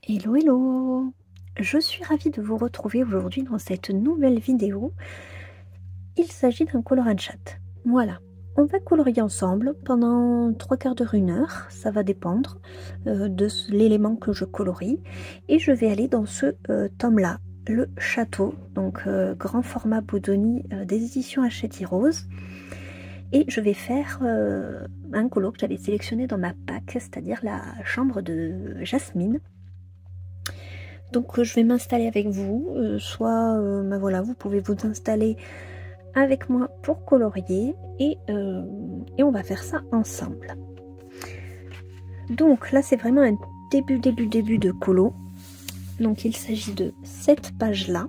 Hello hello! Je suis ravie de vous retrouver aujourd'hui dans cette nouvelle vidéo. Il s'agit d'un colorant chat. Voilà, on va colorier ensemble pendant 3/4 d'heure, 1 heure, ça va dépendre de l'élément que je colorie. Et je vais aller dans ce tome-là, le château, donc grand format Bodoni des éditions Hachette Rose. Et je vais faire un colo que j'avais sélectionné dans ma pack, c'est-à-dire la chambre de Jasmine. Donc je vais m'installer avec vous, soit ben voilà, vous pouvez vous installer avec moi pour colorier et on va faire ça ensemble. Donc là c'est vraiment un début de colo. Donc il s'agit de cette page là.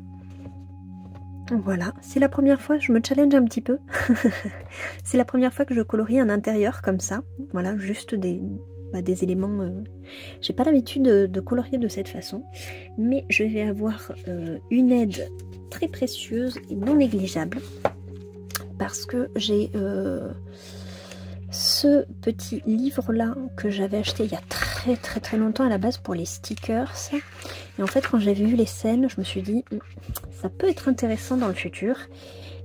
Voilà, c'est la première fois, je me challenge un petit peu. C'est la première fois que je colorie un intérieur comme ça. Voilà, juste des éléments. J'ai pas l'habitude de colorier de cette façon, mais je vais avoir une aide très précieuse et non négligeable parce que j'ai ce petit livre là que j'avais acheté il y a très longtemps à la base pour les stickers. Et en fait, quand j'avais vu les scènes, je me suis dit ça peut être intéressant dans le futur.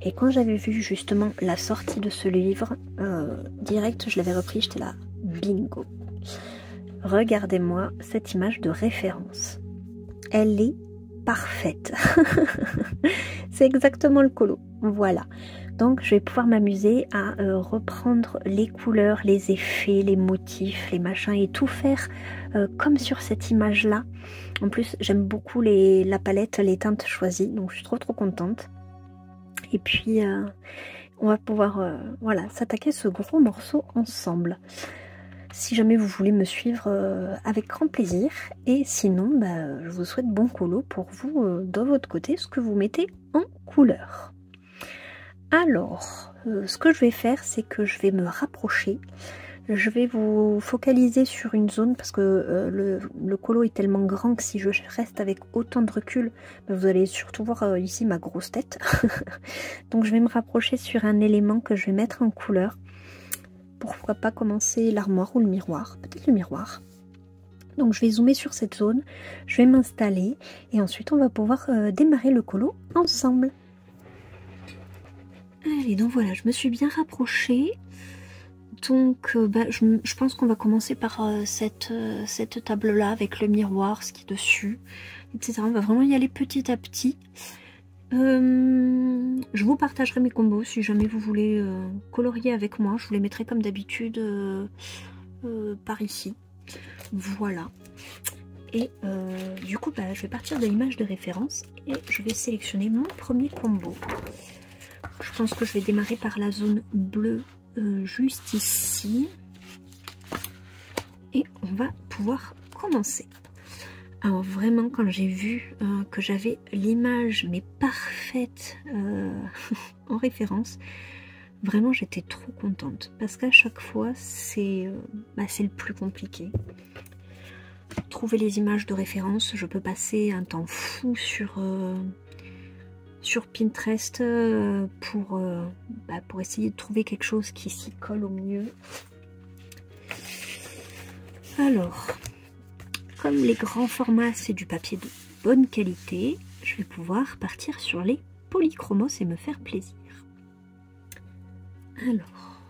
Et quand j'avais vu justement la sortie de ce livre, direct, je l'avais repris, j'étais là, bingo. Regardez-moi cette image de référence. Elle est parfaite. C'est exactement le colo. Voilà. Donc je vais pouvoir m'amuser à reprendre les couleurs, les effets, les motifs, les machins et tout faire comme sur cette image-là. En plus, j'aime beaucoup la palette, les teintes choisies, donc je suis trop contente. Et puis, on va pouvoir voilà, s'attaquer à ce gros morceau ensemble. Si jamais vous voulez me suivre avec grand plaisir. Et sinon, bah, je vous souhaite bon colo pour vous, de votre côté, ce que vous mettez en couleur. Alors, ce que je vais faire, c'est que je vais me rapprocher. Je vais vous focaliser sur une zone parce que le colo est tellement grand que si je reste avec autant de recul, bah, vous allez surtout voir ici ma grosse tête. Donc je vais me rapprocher sur un élément que je vais mettre en couleur. Pourquoi pas commencer l'armoire ou le miroir, peut-être le miroir. Donc je vais zoomer sur cette zone, je vais m'installer et ensuite on va pouvoir démarrer le colo ensemble. Allez, donc voilà, je me suis bien rapprochée. Donc bah, je pense qu'on va commencer par cette table-là avec le miroir, ce qui est dessus, etc. On va vraiment y aller petit à petit. Je vous partagerai mes combos si jamais vous voulez colorier avec moi. Je vous les mettrai comme d'habitude par ici. Voilà. Et du coup, bah, je vais partir de l'image de référence et je vais sélectionner mon premier combo. Je pense que je vais démarrer par la zone bleue juste ici. Et on va pouvoir commencer. Alors vraiment, quand j'ai vu que j'avais l'image mais parfaite en référence, vraiment j'étais trop contente parce qu'à chaque fois c'est le plus compliqué. Trouver les images de référence, je peux passer un temps fou sur Pinterest pour essayer de trouver quelque chose qui s'y colle au mieux. Alors, comme les grands formats c'est du papier de bonne qualité, je vais pouvoir partir sur les polychromos et me faire plaisir. Alors,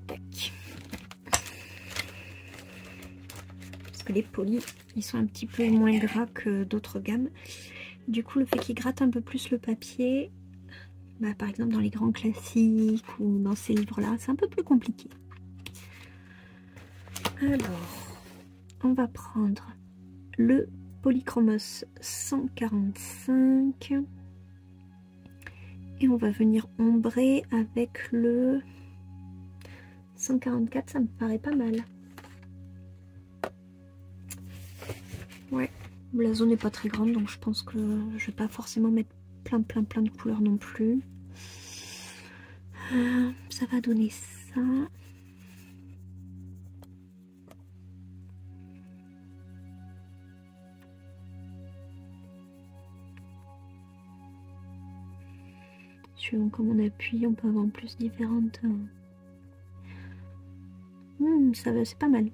tac. Parce que les polis, ils sont un petit peu moins gras que d'autres gammes. Du coup, le fait qu'ils grattent un peu plus le papier, bah, par exemple dans les grands classiques ou dans ces livres-là, c'est un peu plus compliqué. Alors, on va prendre le Polychromos 145 et on va venir ombrer avec le 144, ça me paraît pas mal. Ouais, la zone n'est pas très grande donc je pense que je vais pas forcément mettre plein de couleurs non plus. Ça va donner ça. Suivant comment on appuie, on peut avoir plus différentes. Ça va, c'est pas mal.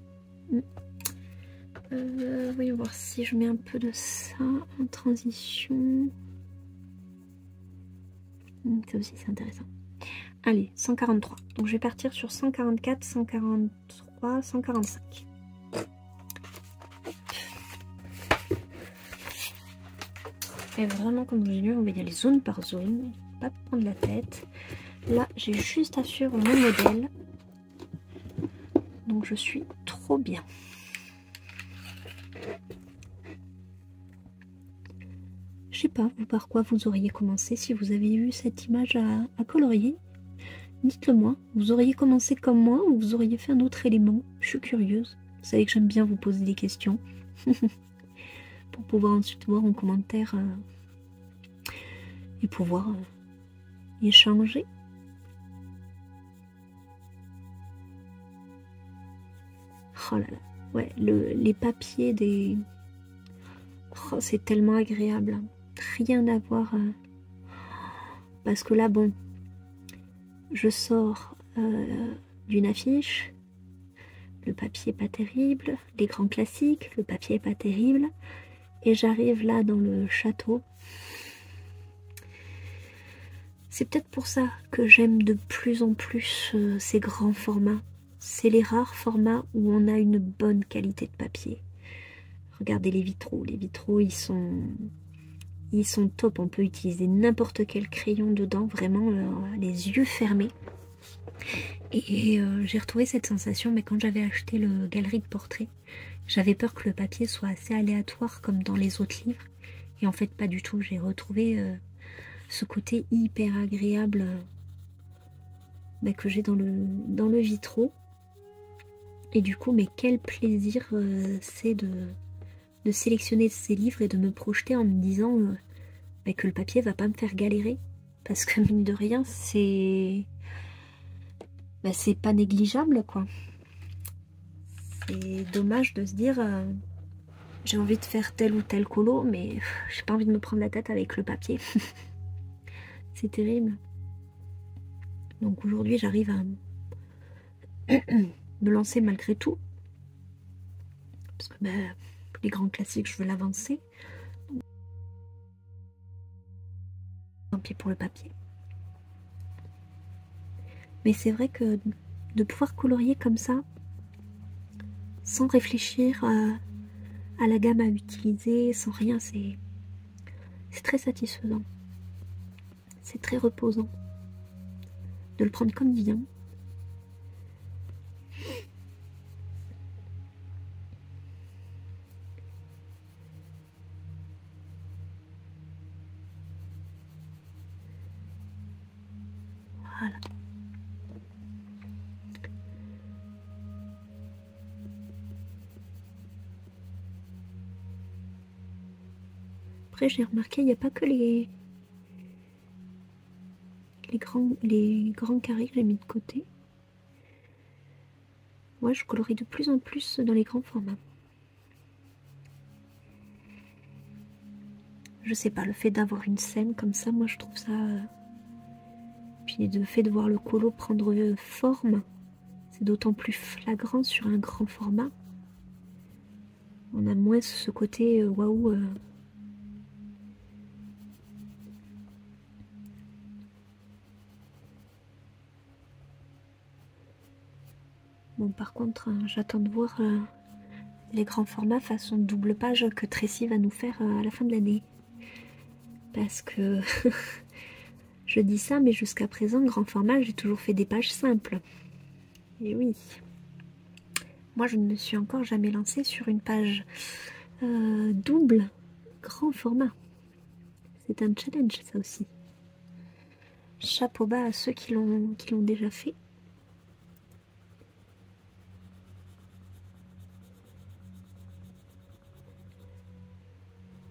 Voyons voir si je mets un peu de ça en transition. Ça aussi c'est intéressant. Allez, 143. Donc je vais partir sur 144, 143, 145. Et vraiment, comme j'ai dit, on va y aller zone par zone. Pas prendre la tête. Là, j'ai juste à suivre mon modèle. Donc je suis trop bien. Je sais pas, vous par quoi vous auriez commencé si vous avez eu cette image à colorier. Dites-le moi, vous auriez commencé comme moi ou vous auriez fait un autre élément? Je suis curieuse. Vous savez que j'aime bien vous poser des questions. Pour pouvoir ensuite voir en commentaire et pouvoir échanger. Oh là là, ouais, les papiers des... Oh, c'est tellement agréable. Rien à voir. Parce que là, bon, je sors d'une affiche. Le papier est pas terrible. Les grands classiques, le papier est pas terrible. Et j'arrive là dans le château. C'est peut-être pour ça que j'aime de plus en plus ces grands formats. C'est les rares formats où on a une bonne qualité de papier. Regardez les vitraux. Les vitraux, ils sont top. On peut utiliser n'importe quel crayon dedans, vraiment les yeux fermés. Et j'ai retrouvé cette sensation, mais quand j'avais acheté le galerie de portraits, j'avais peur que le papier soit assez aléatoire comme dans les autres livres. Et en fait, pas du tout. J'ai retrouvé ce côté hyper agréable que j'ai dans le vitraux. Et du coup, mais quel plaisir c'est de sélectionner ces livres et de me projeter en me disant que le papier va pas me faire galérer. Parce que mine de rien, c'est pas négligeable, quoi. C'est dommage de se dire j'ai envie de faire tel ou tel colo, mais j'ai pas envie de me prendre la tête avec le papier. C'est terrible. Donc aujourd'hui, j'arrive à me lancer malgré tout. Parce que les grands classiques, je veux l'avancer. Tant pis pour le papier. Mais c'est vrai que de pouvoir colorier comme ça, sans réfléchir à la gamme à utiliser, sans rien, c'est très satisfaisant. C'est très reposant. De le prendre comme il vient. Voilà. Après, j'ai remarqué, il n'y a pas que les grands carrés que j'ai mis de côté. Moi, je colorie de plus en plus dans les grands formats. Je sais pas, le fait d'avoir une scène comme ça, moi, je trouve ça... Puis le fait de voir le colo prendre forme, c'est d'autant plus flagrant sur un grand format. On a moins ce côté waouh. Bon, par contre, j'attends de voir les grands formats façon double page que Tracy va nous faire à la fin de l'année. Parce que je dis ça, mais jusqu'à présent, grand format, j'ai toujours fait des pages simples. Et oui. Moi, je ne me suis encore jamais lancée sur une page double grand format. C'est un challenge, ça aussi. Chapeau bas à ceux qui l'ont déjà fait.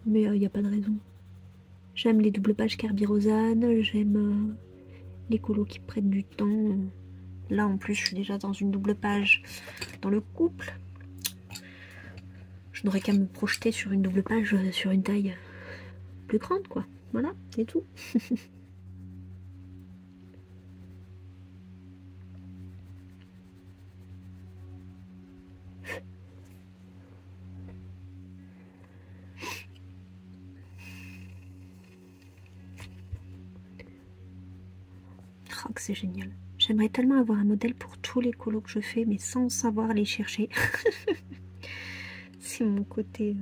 Mais il n'y a pas de raison. J'aime les doubles pages Kerby Rosanne, j'aime les colos qui prennent du temps. Là, en plus, je suis déjà dans une double page dans le couple. Je n'aurais qu'à me projeter sur une double page sur une taille plus grande, quoi. Voilà, c'est tout. Oh, que c'est génial. J'aimerais tellement avoir un modèle pour tous les colos que je fais, mais sans savoir les chercher. C'est mon côté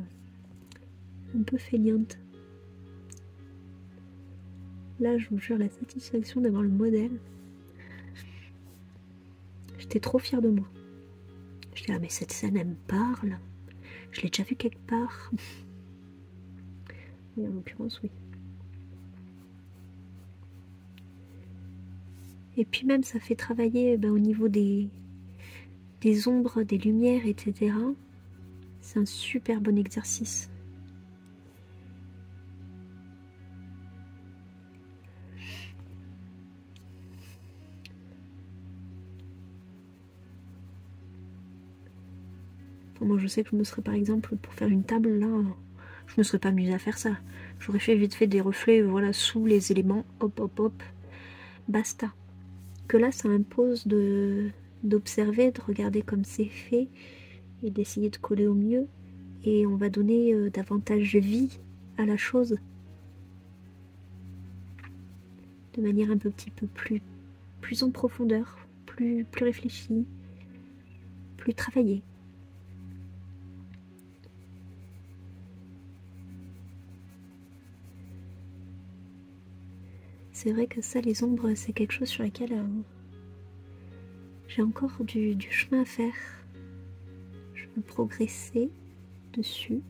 un peu feignante. Là, je vous jure, la satisfaction d'avoir le modèle. J'étais trop fière de moi. Je dis, ah mais cette scène, elle me parle. Je l'ai déjà vue quelque part. Et en l'occurrence, oui. Et puis même, ça fait travailler au niveau des ombres, des lumières, etc. C'est un super bon exercice. Enfin, moi, je sais que je me serais, par exemple, pour faire une table, là, je me serais pas amusée à faire ça. J'aurais fait vite fait des reflets, voilà, sous les éléments, hop, hop, hop, basta. Que là, ça impose d'observer, de regarder comme c'est fait, et d'essayer de coller au mieux. Et on va donner davantage de vie à la chose. De manière un petit peu plus en profondeur, plus réfléchie, plus travaillée. C'est vrai que ça, les ombres, c'est quelque chose sur lequel j'ai encore du chemin à faire. Je veux progresser dessus.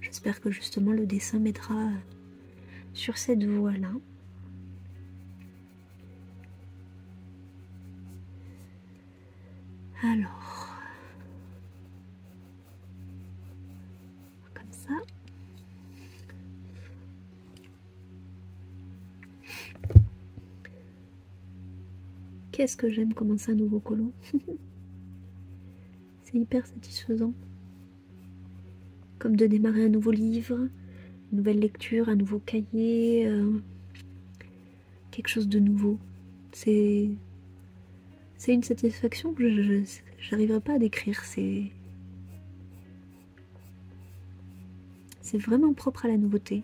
J'espère que justement le dessin m'aidera sur cette voie-là. Alors, comme ça. Qu'est-ce que j'aime commencer un nouveau colo. C'est hyper satisfaisant. Comme de démarrer un nouveau livre, une nouvelle lecture, un nouveau cahier, quelque chose de nouveau. C'est une satisfaction que je n'arriverai pas à décrire. C'est vraiment propre à la nouveauté.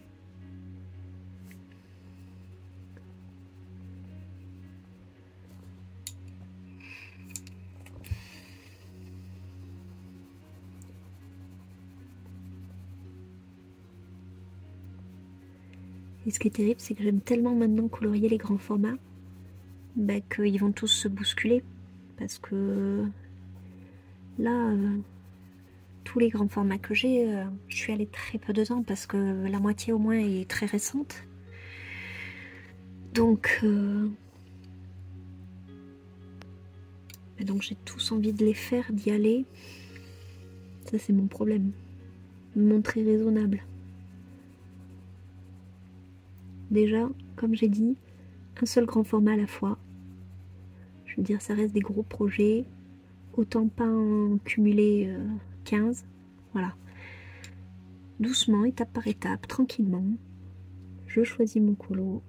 Et ce qui est terrible, c'est que j'aime tellement maintenant colorier les grands formats qu'ils vont tous se bousculer. Parce que là, tous les grands formats que j'ai, je suis allée très peu dedans parce que la moitié au moins est très récente. Donc j'ai tous envie de les faire, d'y aller. Ça, c'est mon problème. Me montrer raisonnable. Déjà, comme j'ai dit, un seul grand format à la fois. Je veux dire, ça reste des gros projets. Autant pas en cumuler 15. Voilà. Doucement, étape par étape, tranquillement. Je choisis mon colo.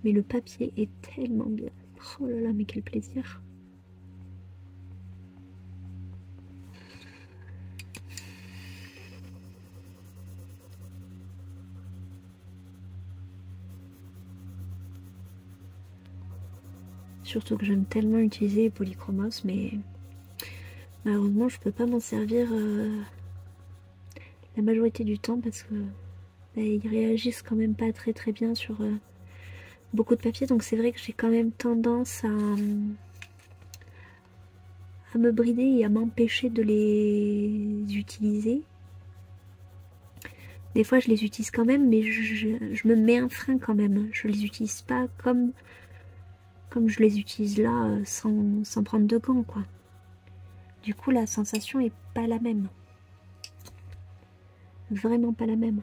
Mais le papier est tellement bien. Oh là là, mais quel plaisir. Surtout que j'aime tellement utiliser les polychromos, mais malheureusement je peux pas m'en servir la majorité du temps parce que ils réagissent quand même pas très très bien sur beaucoup de papier, donc c'est vrai que j'ai quand même tendance à me brider et à m'empêcher de les utiliser. Des fois je les utilise quand même, mais je me mets un frein quand même. Je les utilise pas comme je les utilise là sans prendre de gants, quoi. Du coup la sensation est pas la même. Vraiment pas la même.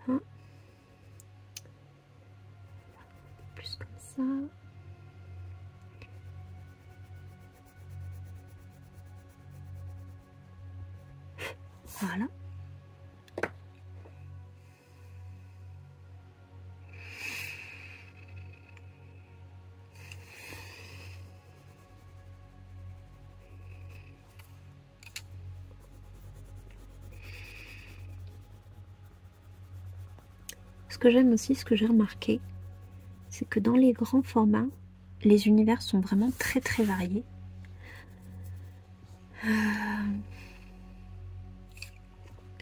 Voilà. Plus comme ça. Ah, Voilà. Ce que j'aime aussi, ce que j'ai remarqué, c'est que dans les grands formats, les univers sont vraiment très très variés.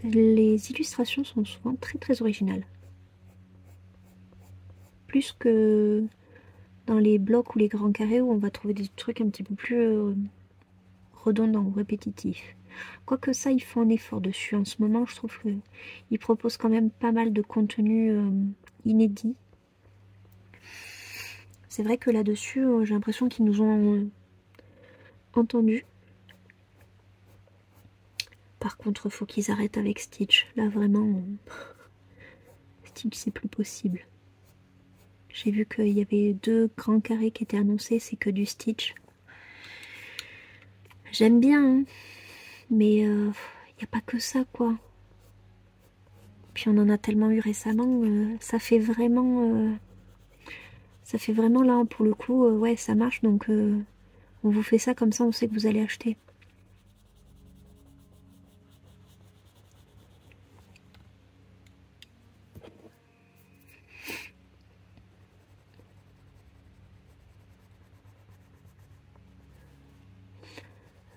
Les illustrations sont souvent très très originales. Plus que dans les blocs ou les grands carrés où on va trouver des trucs un petit peu plus redondants ou répétitifs. Quoique ça, ils font un effort dessus. En ce moment, je trouve qu'ils proposent quand même pas mal de contenu inédit. C'est vrai que là-dessus, j'ai l'impression qu'ils nous ont entendus. Par contre, faut qu'ils arrêtent avec Stitch. Là, vraiment, Stitch, c'est plus possible. J'ai vu qu'il y avait 2 grands carrés qui étaient annoncés, c'est que du Stitch. J'aime bien, hein, mais il n'y a pas que ça, quoi. Puis on en a tellement eu récemment, ça fait vraiment là, pour le coup, ouais, ça marche, donc on vous fait ça, comme ça on sait que vous allez acheter.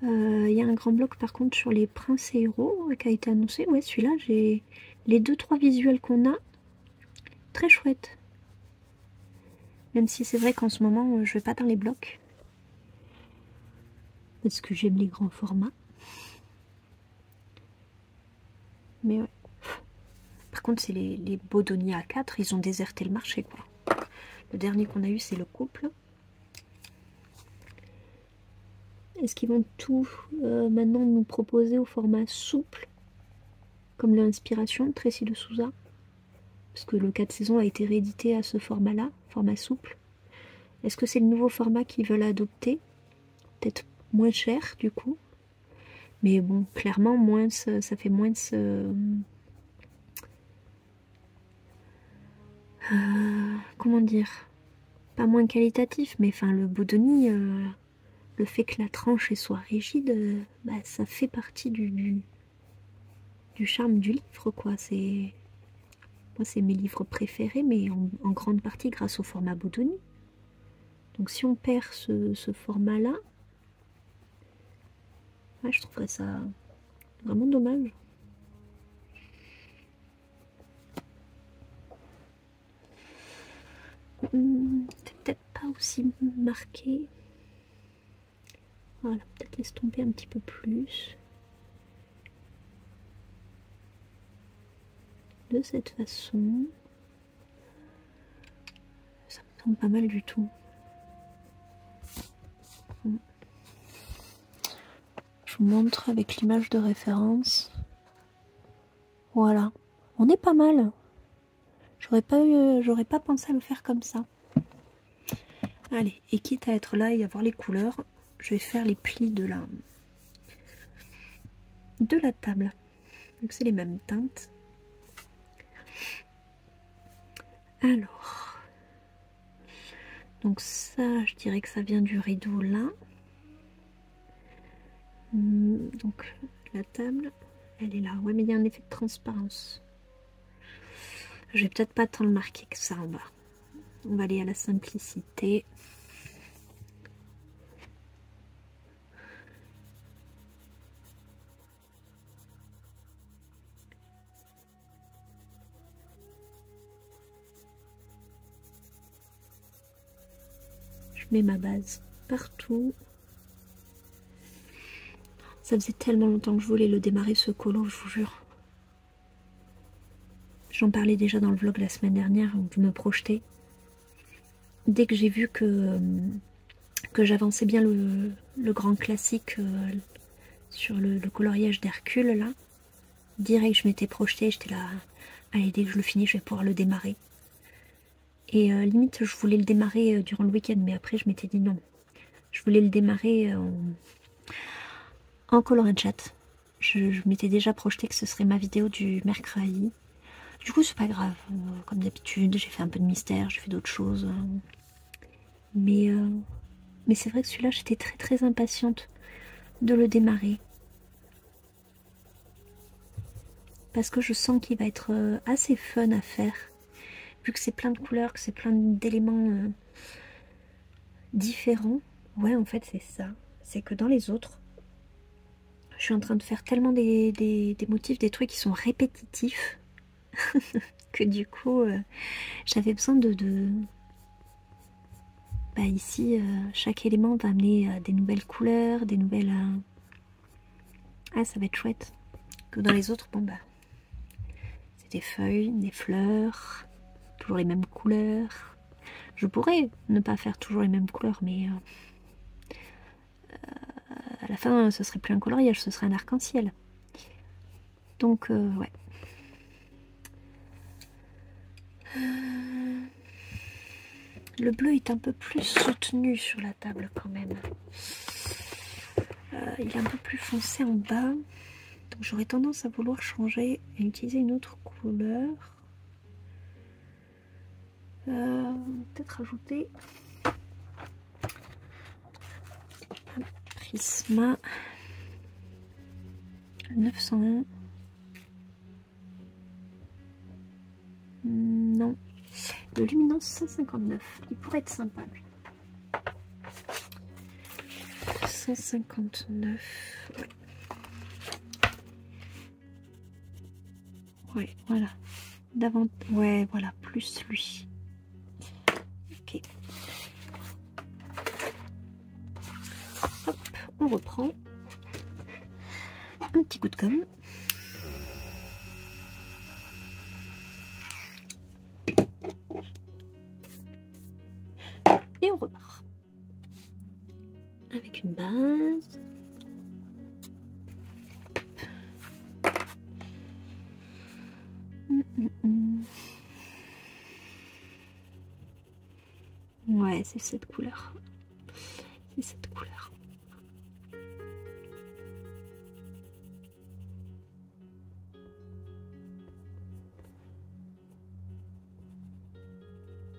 Il y a un grand bloc par contre sur les princes et héros qui a été annoncé. Ouais, celui-là, j'ai les 2-3 visuels qu'on a. Très chouette. Même si c'est vrai qu'en ce moment, je vais pas dans les blocs. Parce que j'aime les grands formats. Mais ouais. Par contre, c'est les Bodoni A4, ils ont déserté le marché, quoi. Le dernier qu'on a eu, c'est le couple. Est-ce qu'ils vont tout maintenant nous proposer au format souple, comme l'inspiration Tracy de Souza? Parce que le 4 saisons a été réédité à ce format-là, format souple. Est-ce que c'est le nouveau format qu'ils veulent adopter? Peut-être moins cher, du coup. Mais bon, clairement, moins ça fait moins comment dire? Pas moins qualitatif, mais enfin, le Bodoni, le fait que la tranche soit rigide, bah, ça fait partie du charme du livre, quoi. Moi, c'est mes livres préférés, mais en grande partie grâce au format Bodoni. Donc si on perd ce format-là, ouais, je trouverais ça vraiment dommage. C'est peut-être pas aussi marqué. Voilà, peut-être l'estomper un petit peu plus. De cette façon. Ça me semble pas mal du tout. Je vous montre avec l'image de référence. Voilà, on est pas mal. J'aurais pas pensé à le faire comme ça. Allez, et quitte à être là et à voir les couleurs, je vais faire les plis de la table. Donc c'est les mêmes teintes. Alors, donc ça, je dirais que ça vient du rideau là. Donc la table, elle est là. Ouais, mais il y a un effet de transparence. Je vais peut-être pas tant le marquer que ça en bas. On va aller à la simplicité. Je mets ma base partout. Ça faisait tellement longtemps que je voulais le démarrer, ce colo, je vous jure. J'en parlais déjà dans le vlog la semaine dernière, où je me projetais. Dès que j'ai vu que j'avançais bien le grand classique sur le coloriage d'Hercule, là, direct je m'étais projetée, j'étais là, allez, dès que je le finis, je vais pouvoir le démarrer. Et limite, je voulais le démarrer durant le week-end, mais après je m'étais dit non. Je voulais le démarrer en color and chat. Je m'étais déjà projeté que ce serait ma vidéo du mercredi. Du coup, c'est pas grave. Comme d'habitude, j'ai fait un peu de mystère, j'ai fait d'autres choses. Mais c'est vrai que celui-là, j'étais très très impatiente de le démarrer. Parce que je sens qu'il va être assez fun à faire. Vu que c'est plein de couleurs, que c'est plein d'éléments différents. Ouais, en fait, c'est ça. C'est que dans les autres, je suis en train de faire tellement des motifs, des trucs qui sont répétitifs, que du coup, j'avais besoin Bah ici, chaque élément va amener des nouvelles couleurs, des nouvelles... Ah, ça va être chouette. Que dans les autres, bon bah, c'est des feuilles, des fleurs, toujours les mêmes couleurs. Je pourrais ne pas faire toujours les mêmes couleurs, mais à la fin, ce serait plus un coloriage, ce serait un arc-en-ciel. Donc, ouais. Le bleu est un peu plus soutenu sur la table quand même. Il est un peu plus foncé en bas. Donc j'aurais tendance à vouloir changer et utiliser une autre couleur. Peut-être ajouter un Prisma 901. Non. Le Luminance 159. Il pourrait être sympa lui. 159. Ouais. Ouais, voilà. Ouais, voilà, plus lui. Ok. Hop, on reprend. Un petit coup de gomme. Et on repart. Avec une base. Ouais, c'est cette couleur. C'est cette couleur.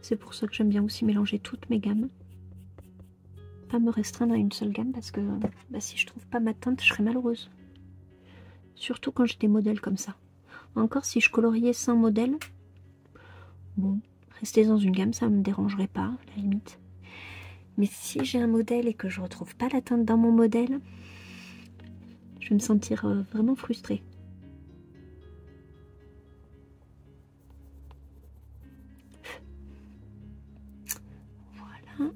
C'est pour ça que j'aime bien aussi mélanger toutes mes gammes. Pas me restreindre à une seule gamme parce que bah, si je trouve pas ma teinte, je serais malheureuse. Surtout quand j'ai des modèles comme ça. Encore si je coloriais sans modèle, bon, rester dans une gamme, ça me dérangerait pas, à la limite. Mais si j'ai un modèle et que je retrouve pas la teinte dans mon modèle, je vais me sentir vraiment frustrée. Voilà.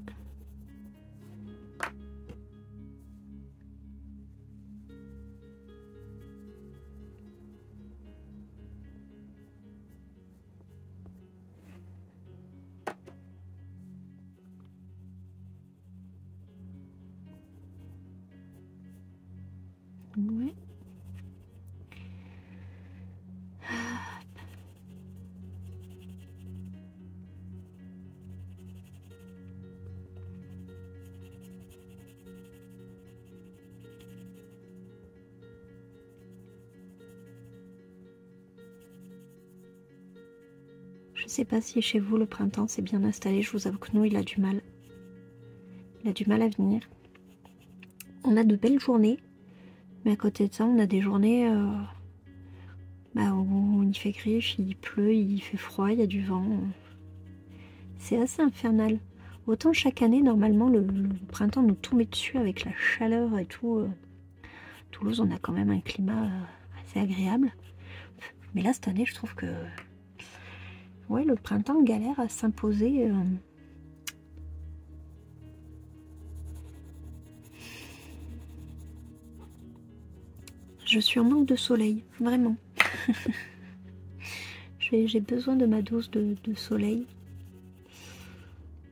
Ouais. Je sais pas si chez vous le printemps c'est bien installé, je vous avoue que nous il a du mal. Il a du mal à venir. On a de belles journées, mais à côté de ça on a des journées bah, où il fait gris, il pleut, il fait froid, il y a du vent. C'est assez infernal. Autant chaque année normalement le printemps nous tombe dessus avec la chaleur et tout. Toulouse on a quand même un climat assez agréable. Mais là cette année je trouve que ouais, le printemps galère à s'imposer. Je suis en manque de soleil, vraiment. J'ai besoin de ma dose de soleil.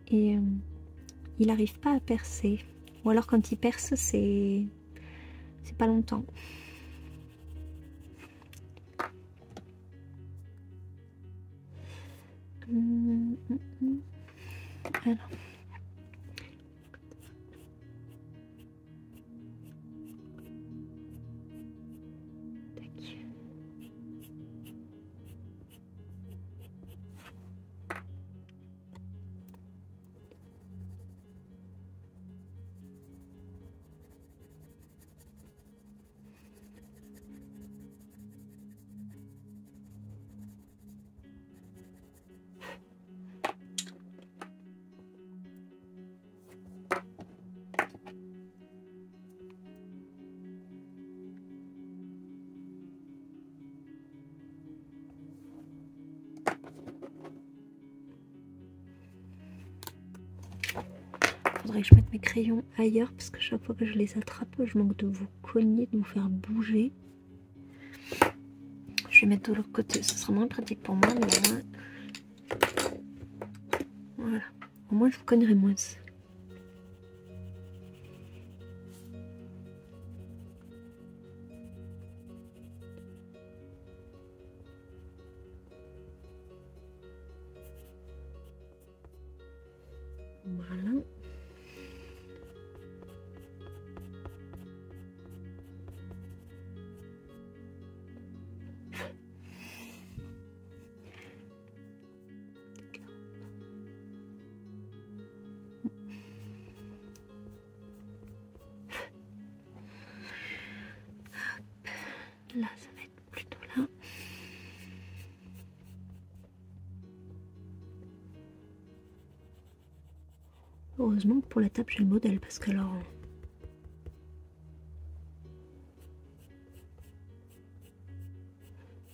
Et il n'arrive pas à percer. Ou alors quand il perce, c'est pas longtemps. Alors. faudrait que je mette mes crayons ailleurs parce que chaque fois que je les attrape, je manque de vous cogner, de vous faire bouger. Je vais mettre de l'autre côté, ce sera moins pratique pour moi, mais au moins... Voilà, au moins je vous cognerai moins. Voilà. Là, ça va être plutôt là. Heureusement que pour la table, j'ai le modèle parce que alors...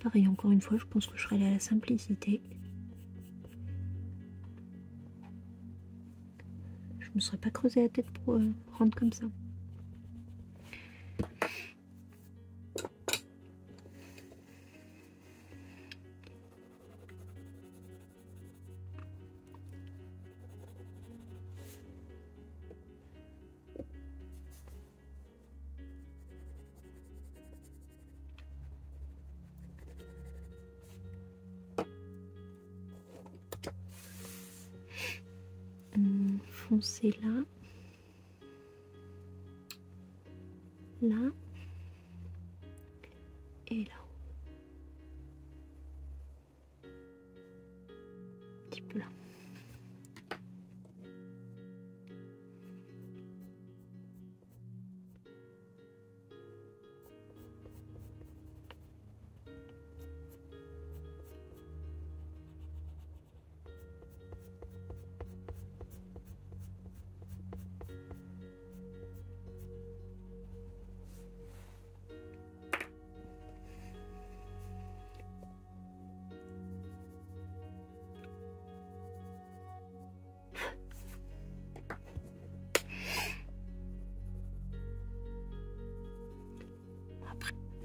Pareil, encore une fois, je pense que je serais allée à la simplicité. Je me serais pas creusé la tête pour rendre comme ça. Foncer là. Là. Et là. Un petit peu là.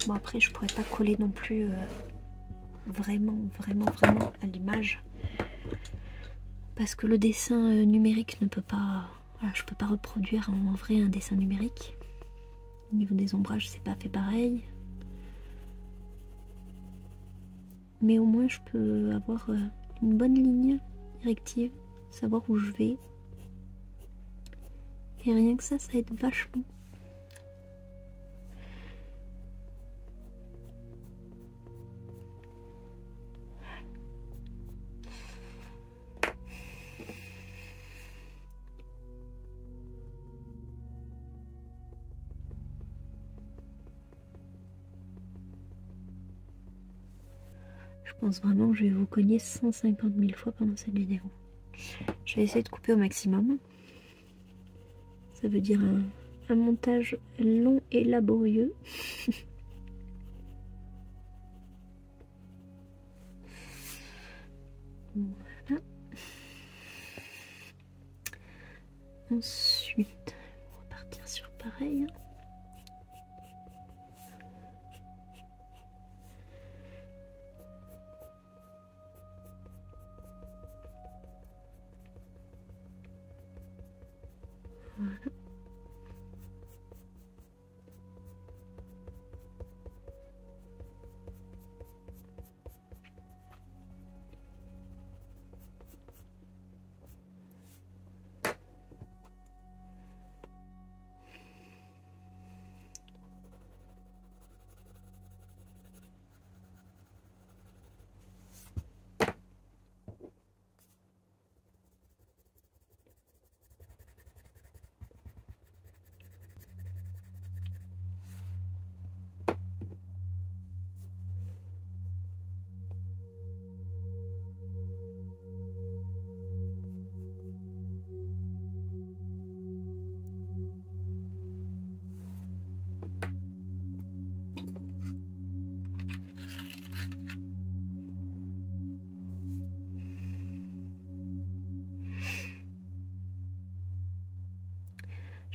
Bon, après, je pourrais pas coller non plus vraiment à l'image. Parce que le dessin numérique ne peut pas... Voilà, je peux pas reproduire en vrai un dessin numérique. Au niveau des ombrages, c'est pas fait pareil. Mais au moins, je peux avoir une bonne ligne directive, savoir où je vais. Et rien que ça aide vachement. Je pense vraiment que je vais vous cogner 150 000 fois pendant cette vidéo. Je vais essayer de couper au maximum. Ça veut dire un montage long et laborieux. Voilà. Ensuite, on va repartir sur pareil. Voilà.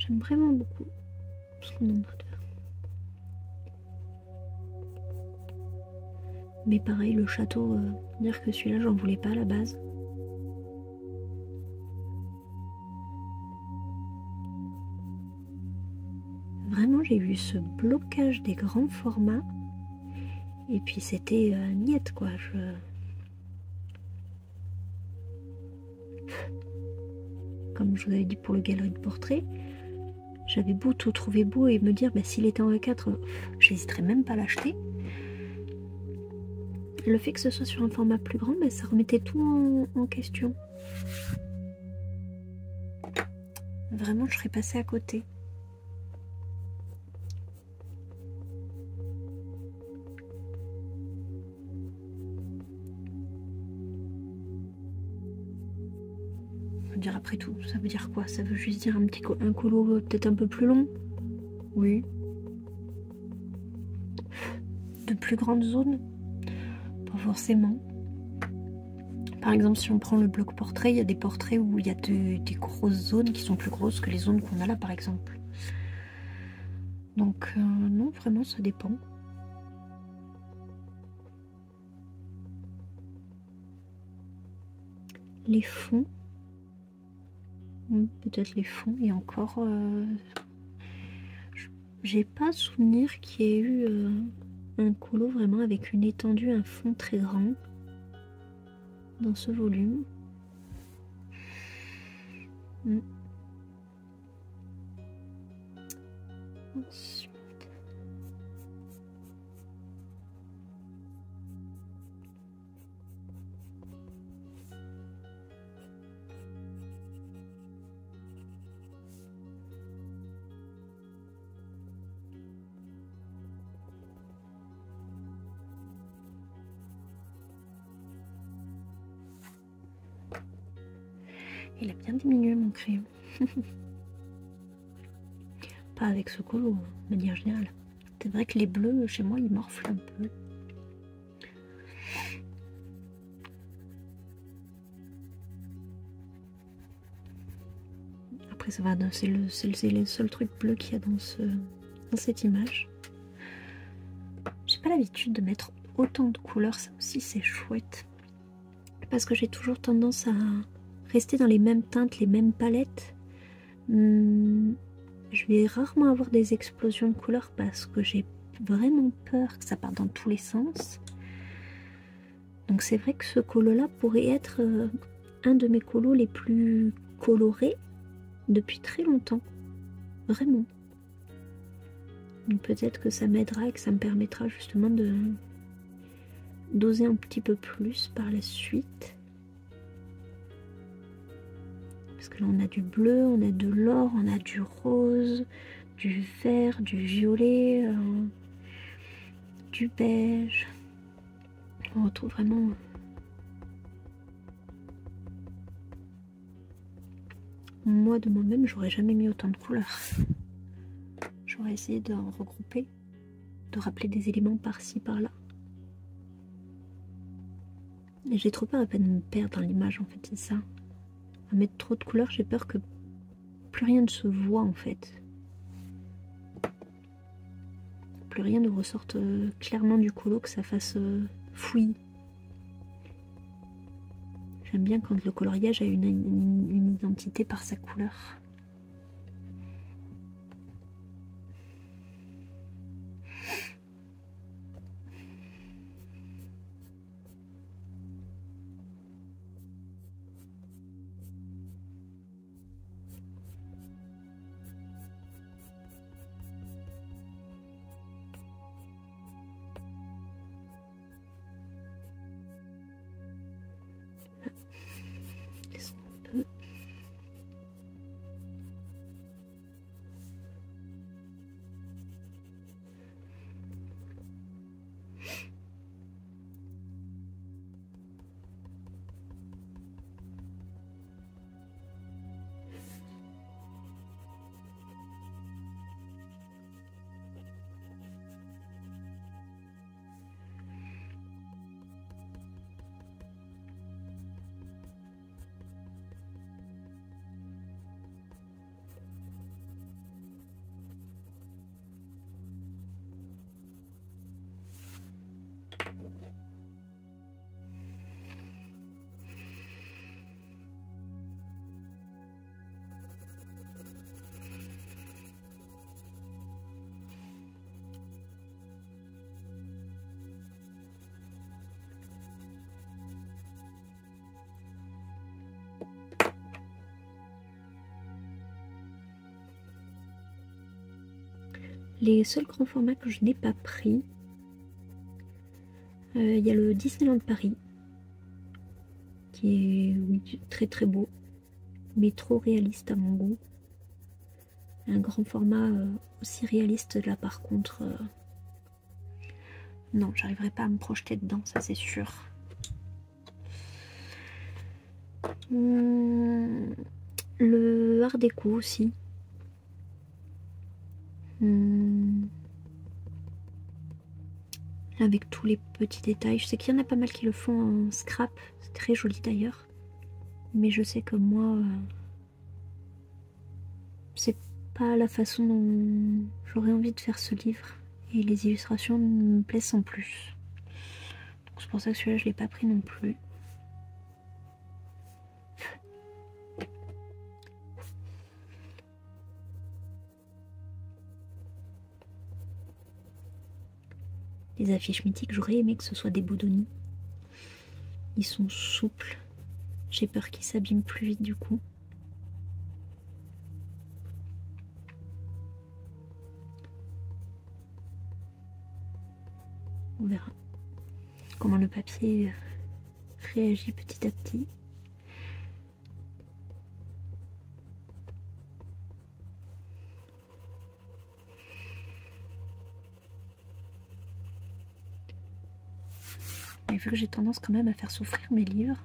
J'aime vraiment beaucoup. Parce qu'on en a deux. Mais pareil, le château, dire que celui-là, j'en voulais pas à la base. Vraiment, j'ai eu ce blocage des grands formats. Et puis c'était niette, quoi. Comme je vous avais dit pour le galerie de portrait, j'avais beau tout trouver beau et me dire, bah, s'il était en A4, j'hésiterais même pas à l'acheter. Le fait que ce soit sur un format plus grand, bah, ça remettait tout en question. Vraiment, je serais passée à côté. Dire après tout, ça veut dire quoi? Ça veut juste dire un colo peut-être un peu plus long? Oui. De plus grandes zones? Pas forcément. Par exemple, si on prend le bloc portrait, il y a des portraits où il y a des grosses zones qui sont plus grosses que les zones qu'on a là, par exemple. Donc non, vraiment, ça dépend. Les fonds. Peut-être les fonds, et encore... j'ai pas souvenir qu'il y ait eu un colo vraiment avec une étendue, un fond très grand dans ce volume. Ensuite... Il a bien diminué mon crayon. Pas avec ce colo, de manière générale. C'est vrai que les bleus, chez moi, ils morflent un peu. Après, ça va, c'est le seul truc bleu qu'il y a dans cette image. J'ai pas l'habitude de mettre autant de couleurs, ça aussi c'est chouette. Parce que j'ai toujours tendance à rester dans les mêmes teintes, les mêmes palettes. Je vais rarement avoir des explosions de couleurs parce que j'ai vraiment peur que ça parte dans tous les sens. Donc c'est vrai que ce colo là pourrait être un de mes colos les plus colorés depuis très longtemps. Vraiment. Peut-être que ça m'aidera et que ça me permettra justement d'oser un petit peu plus par la suite. Parce que là on a du bleu, on a de l'or, on a du rose, du vert, du violet, du beige. On retrouve vraiment... Moi de moi-même j'aurais jamais mis autant de couleurs. J'aurais essayé de regrouper, de rappeler des éléments par-ci, par-là. Et j'ai trop peur à peine de me perdre dans l'image en fait, c'est ça. À mettre trop de couleurs, j'ai peur que plus rien ne se voit en fait. Plus rien ne ressorte clairement du colo, que ça fasse fouillis. J'aime bien quand le coloriage a une identité par sa couleur. Les seuls grands formats que je n'ai pas pris, il y a le Disneyland Paris, qui est oui, très très beau, mais trop réaliste à mon goût. Un grand format aussi réaliste là par contre, non, j'arriverai pas à me projeter dedans, ça c'est sûr. Le Art déco aussi. Avec tous les petits détails. Je sais qu'il y en a pas mal qui le font en scrap. C'est très joli d'ailleurs. Mais je sais que moi, c'est pas la façon dont j'aurais envie de faire ce livre. Et les illustrations me plaisent sans plus. Donc c'est pour ça que celui-là, je l'ai pas pris non plus. Les affiches mythiques, j'aurais aimé que ce soit des Bodoni. Ils sont souples. J'ai peur qu'ils s'abîment plus vite du coup. On verra comment le papier réagit petit à petit. Mais vu que j'ai tendance quand même à faire souffrir mes livres,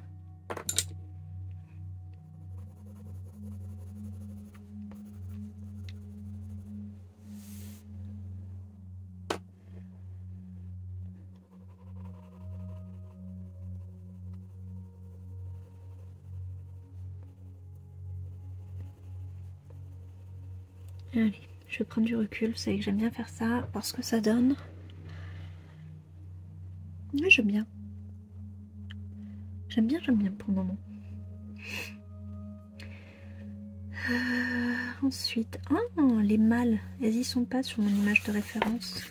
allez, je vais prendre du recul. Vous savez que j'aime bien faire ça, voir ce que ça donne. Ouais, j'aime bien. J'aime bien pour le moment. Ensuite, oh, les mâles, elles y sont pas sur mon image de référence.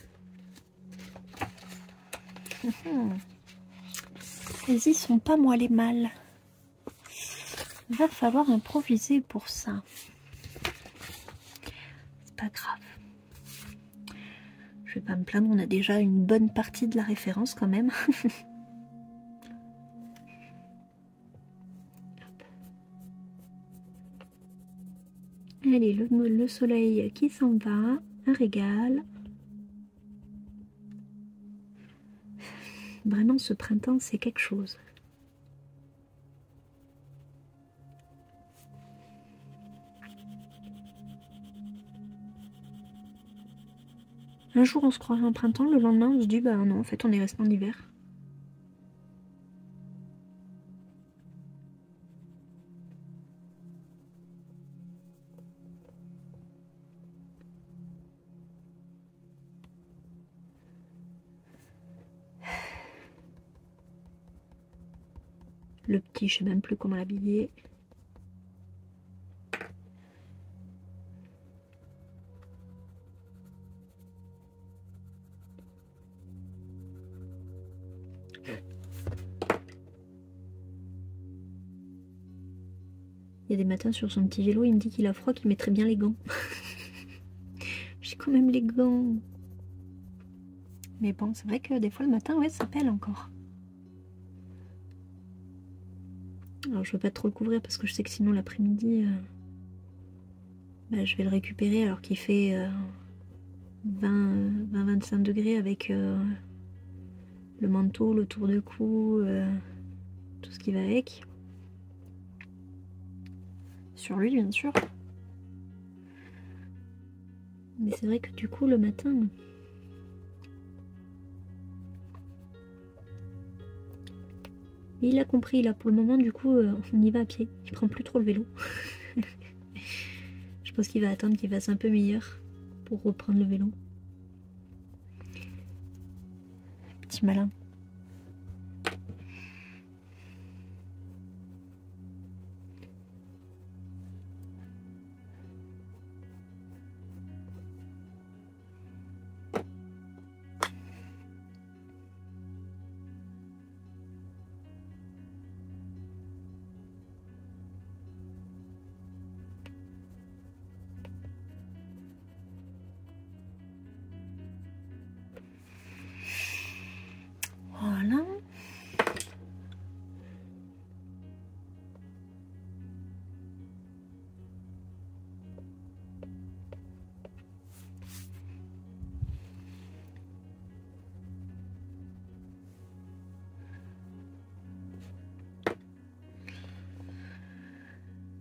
Elles y sont pas, moi, les mâles. Il va falloir improviser pour ça. C'est pas grave. Je vais pas me plaindre, on a déjà une bonne partie de la référence quand même. Allez, le soleil qui s'en va, un régal. Vraiment, ce printemps, c'est quelque chose. Un jour, on se croirait en printemps, le lendemain, on se dit, bah non, en fait, on est resté en hiver. Le petit, je sais même plus comment l'habiller. Il y a des matins sur son petit vélo, il me dit qu'il a froid, qu'il mettrait bien les gants. J'ai quand même les gants. Mais bon, c'est vrai que des fois le matin, ouais, ça pèle encore. Alors je veux pas trop le couvrir parce que je sais que sinon l'après-midi, bah, je vais le récupérer alors qu'il fait 20-25 degrés avec le manteau, le tour de cou, tout ce qui va avec. Sur lui, bien sûr. Mais c'est vrai que du coup, le matin... Il a compris, là, pour le moment, du coup, on y va à pied. Il prend plus trop le vélo. Je pense qu'il va attendre qu'il fasse un peu meilleur pour reprendre le vélo. Petit malin.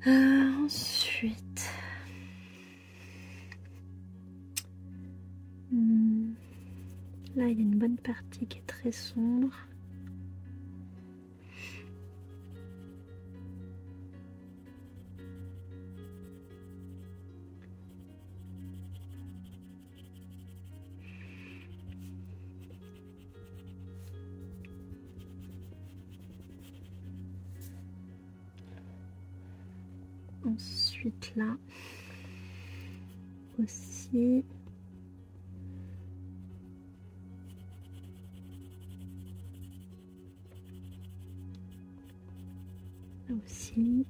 Ensuite, là il y a une bonne partie qui est très sombre. Ensuite là aussi. Là aussi.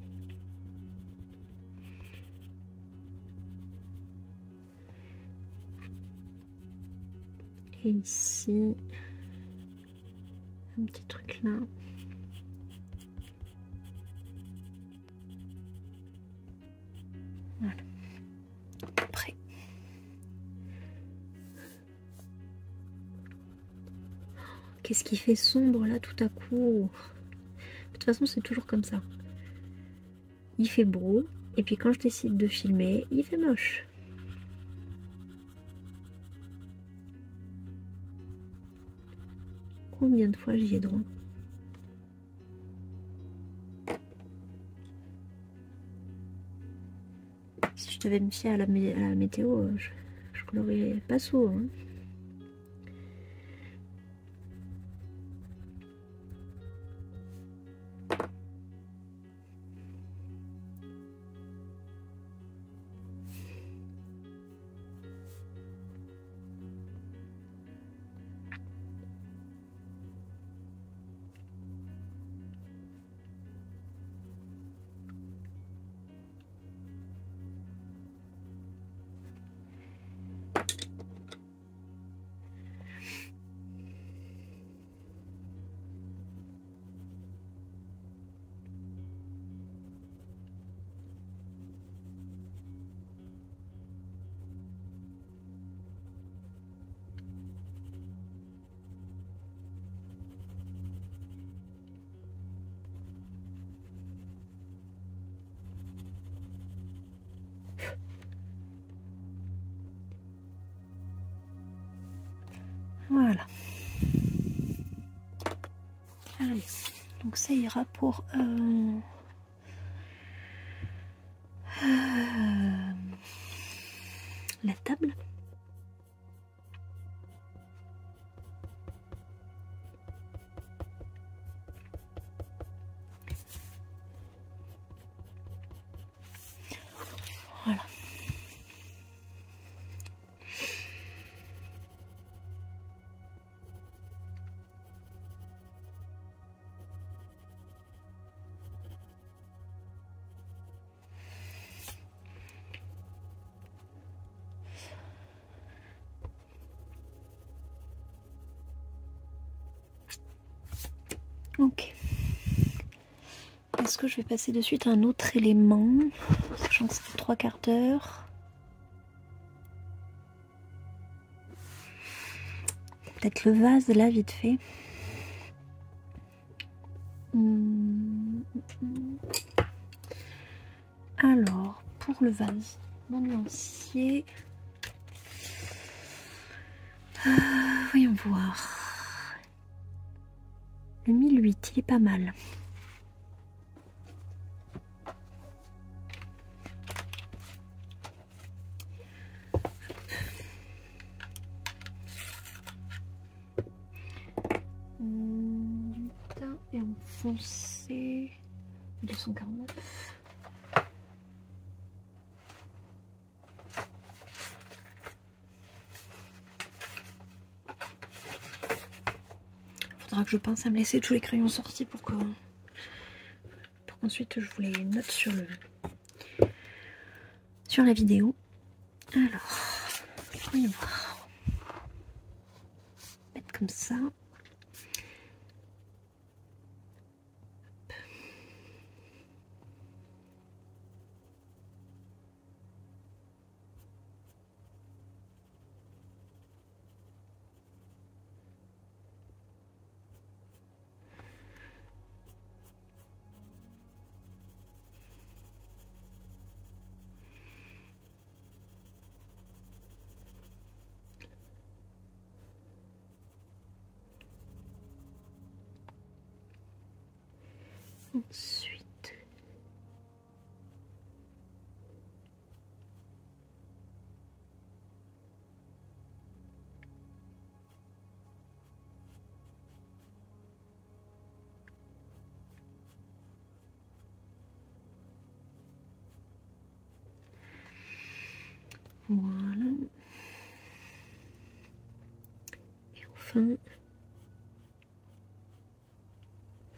Et ici, un petit truc là. Voilà. Après. Qu'est-ce qui fait sombre là tout à coup? De toute façon, c'est toujours comme ça. Il fait beau, et puis quand je décide de filmer, il fait moche. Combien de fois j'y ai droit? Si je devais me fier à la météo, je colorerais pas sourd. Hein. Voilà. Allez, donc ça ira pour la table. Voilà. Ok. Est-ce que je vais passer de suite à un autre élément, sachant que c'est 3/4 d'heure. Peut-être le vase là, vite fait. Alors, pour le vase, mon lancier. Voyons voir. Le 1008, il est pas mal. Du teint et en foncé. 249. Faudra que je pense à me laisser tous les crayons sortis pour qu'ensuite je vous les note sur la vidéo. Alors, voyons voir. Mettre comme ça. Ensuite, voilà. Et enfin,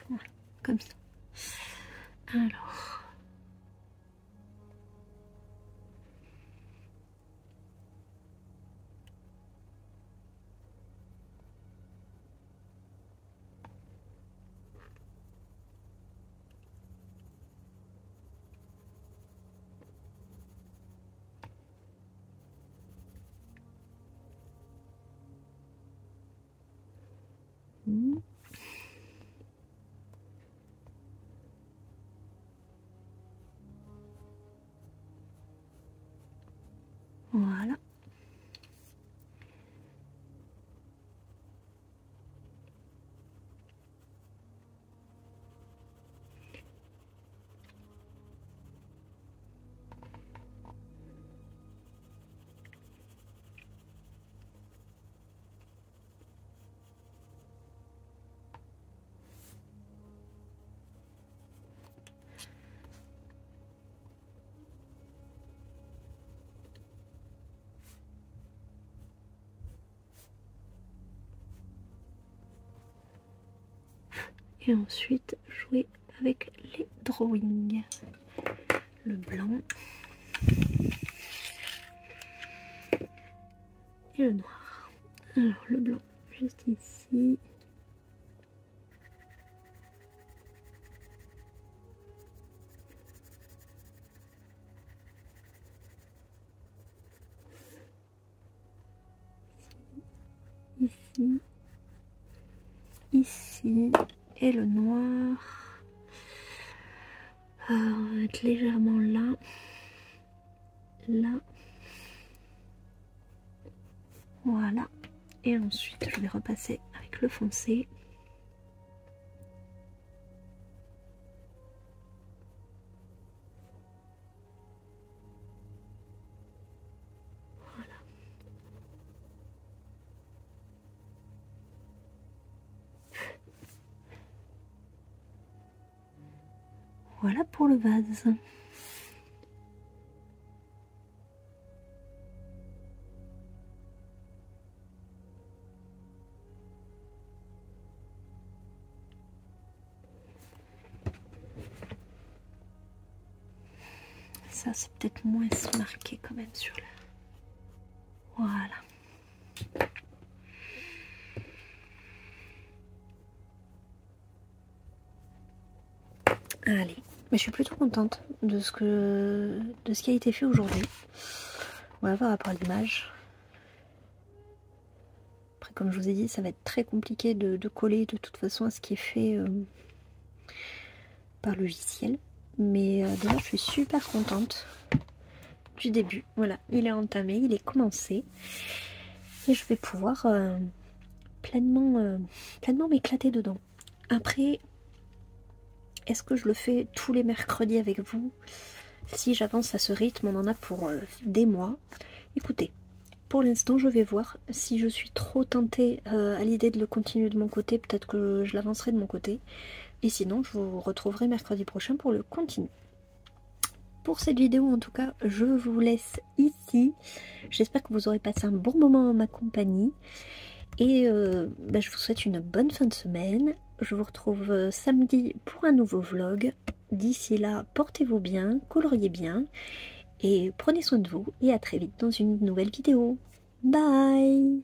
voilà, comme ça. Alors, voilà. Et ensuite jouer avec les drawings. Le blanc et le noir. Alors le blanc juste ici. Ici. Ici. Et le noir. On va être légèrement là. Là. Voilà. Et ensuite je vais repasser avec le foncé. Voilà. Voilà pour le vase. Ça c'est peut-être moins marqué quand même sur le... Voilà. Allez, mais je suis plutôt contente de ce qui a été fait aujourd'hui. Voilà par rapport à l'image. Après comme je vous ai dit, ça va être très compliqué de coller de toute façon à ce qui est fait par logiciel. Mais déjà je suis super contente du début. Voilà, il est entamé, il est commencé. Et je vais pouvoir pleinement m'éclater dedans. Après, est-ce que je le fais tous les mercredis avec vous? Si j'avance à ce rythme, on en a pour des mois. Écoutez, pour l'instant, je vais voir. Si je suis trop tentée à l'idée de le continuer de mon côté, peut-être que je l'avancerai de mon côté. Et sinon, je vous retrouverai mercredi prochain pour le continuer. Pour cette vidéo, en tout cas, je vous laisse ici. J'espère que vous aurez passé un bon moment en ma compagnie. Et je vous souhaite une bonne fin de semaine. Je vous retrouve samedi pour un nouveau vlog. D'ici là, portez-vous bien, coloriez bien et prenez soin de vous. Et à très vite dans une nouvelle vidéo. Bye!